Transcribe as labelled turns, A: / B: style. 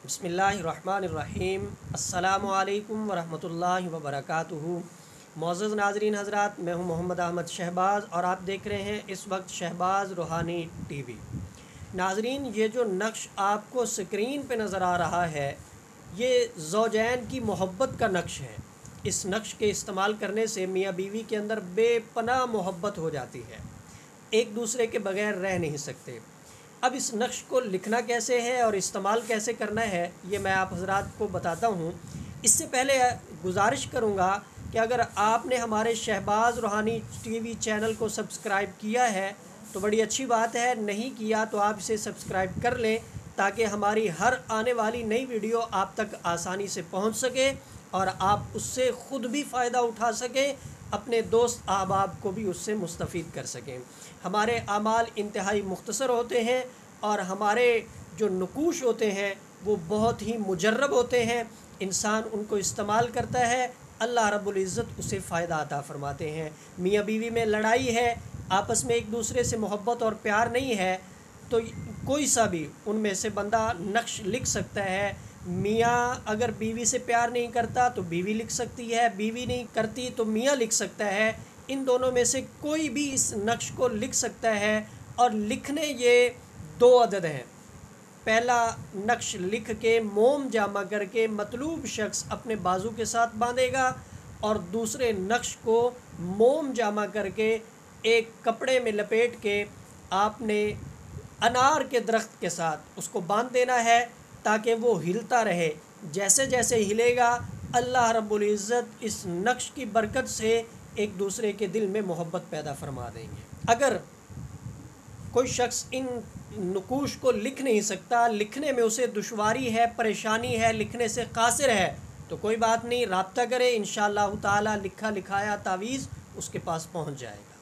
A: بسم اللہ الرحمن الرحیم۔ السلام علیکم ورحمۃ اللہ وبرکاتہ۔ معزز ناظرین حضرات، میں ہوں محمد احمد شہباز اور آپ دیکھ رہے ہیں اس وقت شہباز روحانی ٹی وی۔ ناظرین، یہ جو نقش آپ کو سکرین پہ نظر آ رہا ہے یہ زوجین کی محبت کا نقش ہے۔ اس نقش کے استعمال کرنے سے میاں بیوی کے اندر بے پناہ محبت ہو جاتی ہے، ایک دوسرے کے بغیر رہ نہیں سکتے۔ اب اس نقش کو لکھنا کیسے ہے اور استعمال کیسے کرنا ہے یہ میں آپ حضرات کو بتاتا ہوں۔ اس سے پہلے گزارش کروں گا کہ اگر آپ نے ہمارے شہباز روحانی ٹی وی چینل کو سبسکرائب کیا ہے تو بڑی اچھی بات ہے، نہیں کیا تو آپ اسے سبسکرائب کر لیں تاکہ ہماری ہر آنے والی نئی ویڈیو آپ تک آسانی سے پہنچ سکے اور آپ اس سے خود بھی فائدہ اٹھا سکیں، اپنے دوست احباب کو بھی اس سے مستفید کر سکیں۔ ہمارے اعمال انتہائی مختصر ہوتے ہیں اور ہمارے جو نقوش ہوتے ہیں وہ بہت ہی مجرب ہوتے ہیں، انسان ان کو استعمال کرتا ہے، اللہ رب العزت اسے فائدہ عطا فرماتے ہیں۔ میاں بیوی میں لڑائی ہے، آپس میں ایک دوسرے سے محبت اور پیار نہیں ہے تو کوئی سا بھی ان میں سے بندہ نقش لکھ سکتا ہے۔ میاں اگر بیوی سے پیار نہیں کرتا تو بیوی لکھ سکتی ہے، بیوی نہیں کرتی تو میاں لکھ سکتا ہے، ان دونوں میں سے کوئی بھی اس نقش کو لکھ سکتا ہے۔ اور لکھنے یہ دو عدد ہیں۔ پہلا نقش لکھ کے موم جامع کر کے مطلوب شخص اپنے بازو کے ساتھ باندھے گا اور دوسرے نقش کو موم جامع کر کے ایک کپڑے میں لپیٹ کے آپ نے انار کے درخت کے ساتھ اس کو باندھ دینا ہے تاکہ وہ ہلتا رہے۔ جیسے جیسے ہلے گا اللہ رب العزت اس نقش کی برکت سے ایک دوسرے کے دل میں محبت پیدا فرما دیں گے۔ اگر کوئی شخص ان نقوش کو لکھ نہیں سکتا، لکھنے میں اسے دشواری ہے، پریشانی ہے، لکھنے سے قاصر ہے تو کوئی بات نہیں، رابطہ کرے، انشاءاللہ تعالی لکھا لکھایا تعویذ اس کے پاس پہنچ جائے گا۔